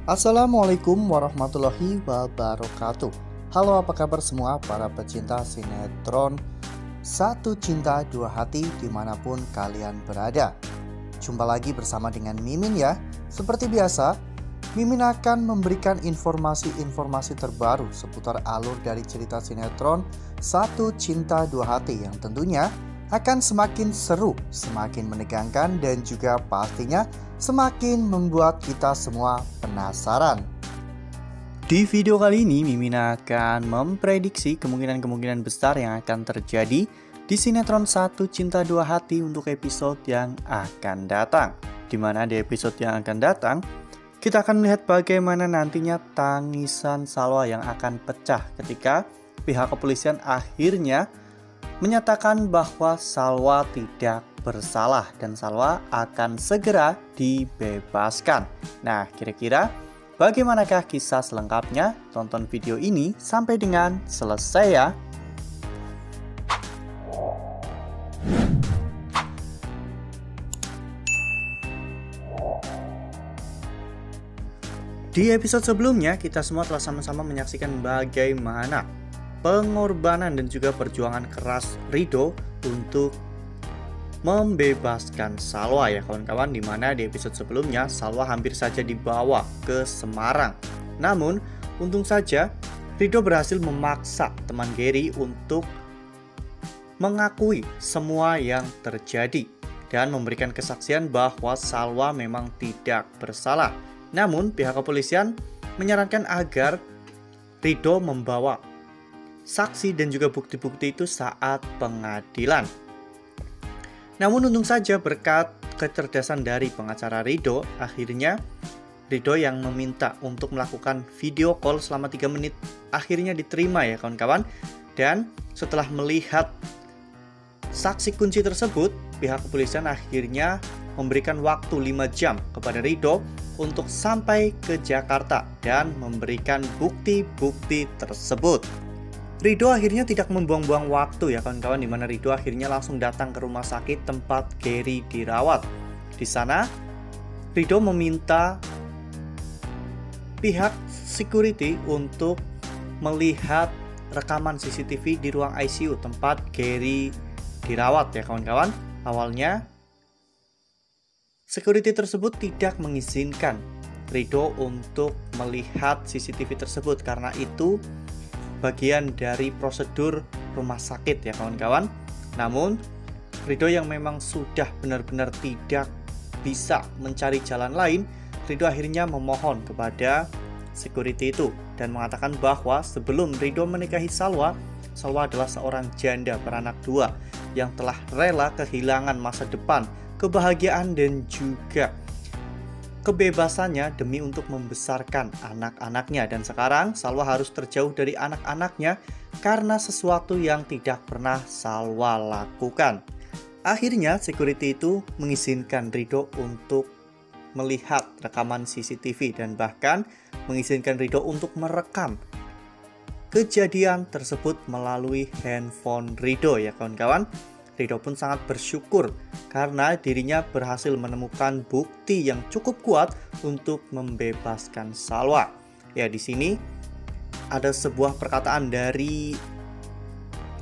Assalamualaikum warahmatullahi wabarakatuh. Halo, apa kabar semua para pecinta sinetron Satu Cinta Dua Hati dimanapun kalian berada. Jumpa lagi bersama dengan Mimin ya. Seperti biasa, Mimin akan memberikan informasi-informasi terbaru seputar alur dari cerita sinetron Satu Cinta Dua Hati yang tentunya akan semakin seru, semakin menegangkan, dan juga pastinya semakin membuat kita semua penasaran. Di video kali ini, Mimin akan memprediksi kemungkinan-kemungkinan besar yang akan terjadi di sinetron Satu Cinta Dua Hati untuk episode yang akan datang. Dimana di episode yang akan datang, kita akan melihat bagaimana nantinya tangisan Salwa yang akan pecah ketika pihak kepolisian akhirnya menyatakan bahwa Salwa tidak bersalah dan Salwa akan segera dibebaskan. Nah, kira-kira bagaimanakah kisah selengkapnya? Tonton video ini sampai dengan selesai ya. Di episode sebelumnya, kita semua telah sama-sama menyaksikan bagaimana pengorbanan dan juga perjuangan keras Ridho untuk membebaskan Salwa ya kawan-kawan, dimana di episode sebelumnya Salwa hampir saja dibawa ke Semarang. Namun untung saja Ridho berhasil memaksa teman Gary untuk mengakui semua yang terjadi dan memberikan kesaksian bahwa Salwa memang tidak bersalah. Namun pihak kepolisian menyarankan agar Ridho membawa saksi dan juga bukti-bukti itu saat pengadilan. Namun untung saja berkat kecerdasan dari pengacara Ridho, akhirnya Ridho yang meminta untuk melakukan video call selama 3 menit akhirnya diterima ya kawan-kawan. Dan setelah melihat saksi kunci tersebut, pihak kepolisian akhirnya memberikan waktu 5 jam kepada Ridho untuk sampai ke Jakarta dan memberikan bukti-bukti tersebut. Ridho akhirnya tidak membuang-buang waktu ya kawan-kawan, dimana Ridho akhirnya langsung datang ke rumah sakit tempat Gary dirawat. Di sana Ridho meminta pihak security untuk melihat rekaman CCTV di ruang ICU tempat Gary dirawat ya kawan-kawan. Awalnya security tersebut tidak mengizinkan Ridho untuk melihat CCTV tersebut karena itu bagian dari prosedur rumah sakit ya kawan-kawan. Namun Ridho yang memang sudah benar-benar tidak bisa mencari jalan lain, Ridho akhirnya memohon kepada security itu dan mengatakan bahwa sebelum Ridho menikahi Salwa, Salwa adalah seorang janda beranak 2 yang telah rela kehilangan masa depan, kebahagiaan dan juga kebebasannya demi untuk membesarkan anak-anaknya. Dan sekarang Salwa harus terjauh dari anak-anaknya karena sesuatu yang tidak pernah Salwa lakukan. Akhirnya security itu mengizinkan Ridho untuk melihat rekaman CCTV dan bahkan mengizinkan Ridho untuk merekam kejadian tersebut melalui handphone Ridho ya kawan-kawan. Ridho pun sangat bersyukur karena dirinya berhasil menemukan bukti yang cukup kuat untuk membebaskan Salwa. Ya, di sini ada sebuah perkataan dari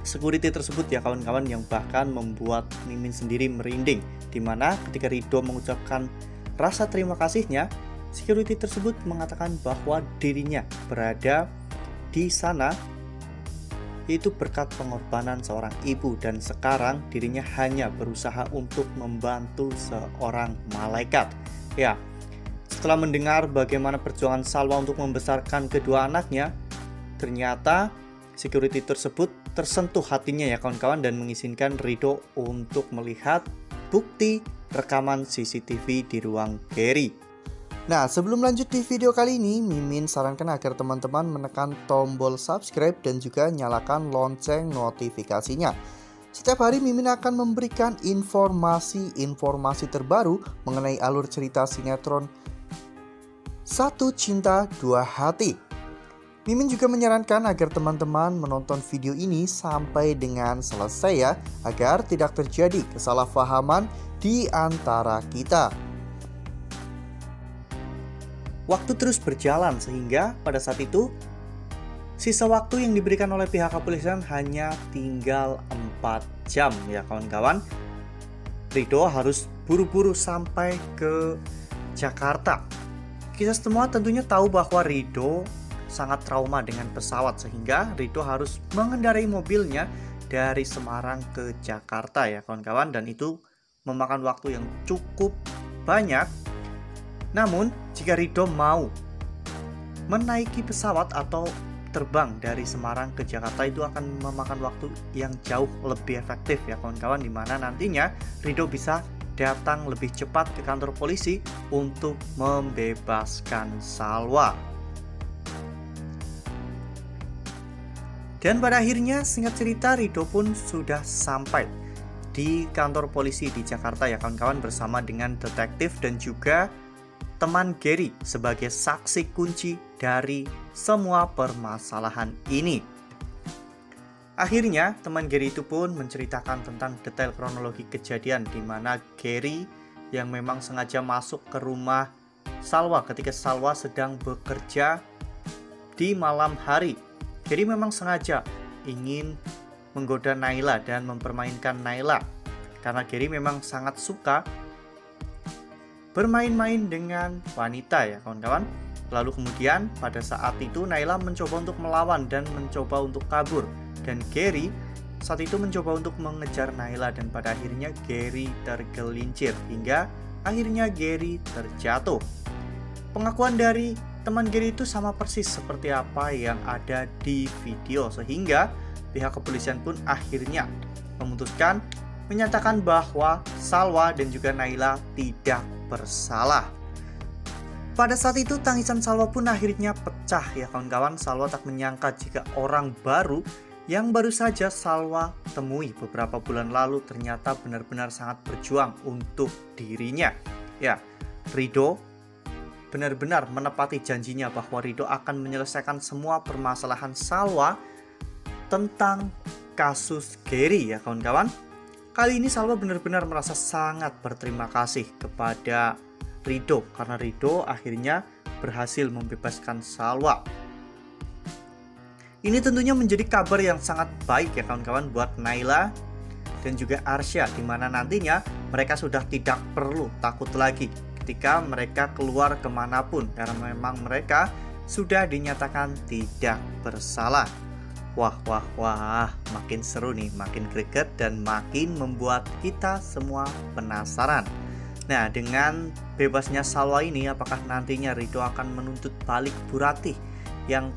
security tersebut ya kawan-kawan yang bahkan membuat Mimin sendiri merinding, dimana ketika Ridho mengucapkan rasa terima kasihnya, security tersebut mengatakan bahwa dirinya berada di sana itu berkat pengorbanan seorang ibu dan sekarang dirinya hanya berusaha untuk membantu seorang malaikat. Ya, setelah mendengar bagaimana perjuangan Salwa untuk membesarkan kedua anaknya, ternyata security tersebut tersentuh hatinya ya kawan-kawan dan mengizinkan Ridho untuk melihat bukti rekaman CCTV di ruang Gary. Nah, sebelum lanjut di video kali ini, Mimin sarankan agar teman-teman menekan tombol subscribe dan juga nyalakan lonceng notifikasinya. Setiap hari Mimin akan memberikan informasi terbaru mengenai alur cerita sinetron Satu Cinta Dua Hati. Mimin juga menyarankan agar teman-teman menonton video ini sampai dengan selesai ya, agar tidak terjadi kesalahpahaman di antara kita. Waktu terus berjalan sehingga pada saat itu sisa waktu yang diberikan oleh pihak kepolisian hanya tinggal 4 jam ya kawan-kawan. Ridho harus buru-buru sampai ke Jakarta. Kita semua tentunya tahu bahwa Ridho sangat trauma dengan pesawat sehingga Ridho harus mengendarai mobilnya dari Semarang ke Jakarta ya kawan-kawan, dan itu memakan waktu yang cukup banyak. Namun jika Ridho mau menaiki pesawat atau terbang dari Semarang ke Jakarta, itu akan memakan waktu yang jauh lebih efektif ya kawan-kawan, dimana nantinya Ridho bisa datang lebih cepat ke kantor polisi untuk membebaskan Salwa. Dan pada akhirnya singkat cerita Ridho pun sudah sampai di kantor polisi di Jakarta ya kawan-kawan, bersama dengan detektif dan juga teman Gary sebagai saksi kunci dari semua permasalahan ini. Akhirnya teman Gary itu pun menceritakan tentang detail kronologi kejadian di mana Gary yang memang sengaja masuk ke rumah Salwa ketika Salwa sedang bekerja di malam hari. Gary memang sengaja ingin menggoda Naila dan mempermainkan Naila karena Gary memang sangat suka bermain-main dengan wanita ya kawan-kawan. Lalu kemudian pada saat itu Naila mencoba untuk melawan dan mencoba untuk kabur, dan Gary saat itu mencoba untuk mengejar Naila, dan pada akhirnya Gary tergelincir hingga akhirnya Gary terjatuh. Pengakuan dari teman Gary itu sama persis seperti apa yang ada di video, sehingga pihak kepolisian pun akhirnya memutuskan menyatakan bahwa Salwa dan juga Naila tidak bersalah. Pada saat itu tangisan Salwa pun akhirnya pecah ya kawan-kawan. Salwa tak menyangka jika orang baru yang baru saja Salwa temui beberapa bulan lalu ternyata benar-benar sangat berjuang untuk dirinya. Ya, Ridho benar-benar menepati janjinya bahwa Ridho akan menyelesaikan semua permasalahan Salwa tentang kasus Gary ya kawan-kawan. Kali ini Salwa benar-benar merasa sangat berterima kasih kepada Ridho karena Ridho akhirnya berhasil membebaskan Salwa. Ini tentunya menjadi kabar yang sangat baik ya kawan-kawan buat Naila dan juga Arsya, di mana nantinya mereka sudah tidak perlu takut lagi ketika mereka keluar kemanapun karena memang mereka sudah dinyatakan tidak bersalah. Wah, makin seru nih, makin greget dan makin membuat kita semua penasaran. Nah, dengan bebasnya Salwa ini, apakah nantinya Ridho akan menuntut balik Bu Ratih yang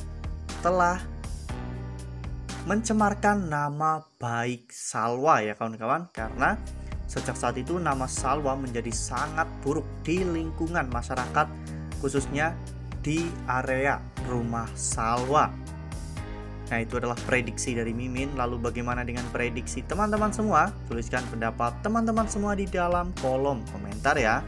telah mencemarkan nama baik Salwa ya kawan-kawan? Karena sejak saat itu nama Salwa menjadi sangat buruk di lingkungan masyarakat, khususnya di area rumah Salwa. Nah, itu adalah prediksi dari Mimin. Lalu bagaimana dengan prediksi teman-teman semua? Tuliskan pendapat teman-teman semua di dalam kolom komentar ya.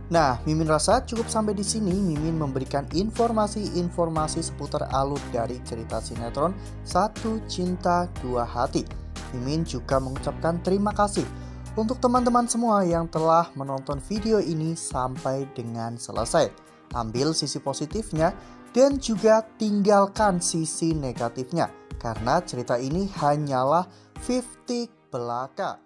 Nah, Mimin rasa cukup sampai di sini. Mimin memberikan informasi-informasi seputar alur dari cerita sinetron Satu Cinta Dua Hati. Mimin juga mengucapkan terima kasih untuk teman-teman semua yang telah menonton video ini sampai dengan selesai. Ambil sisi positifnya dan juga tinggalkan sisi negatifnya, karena cerita ini hanyalah 50 belaka.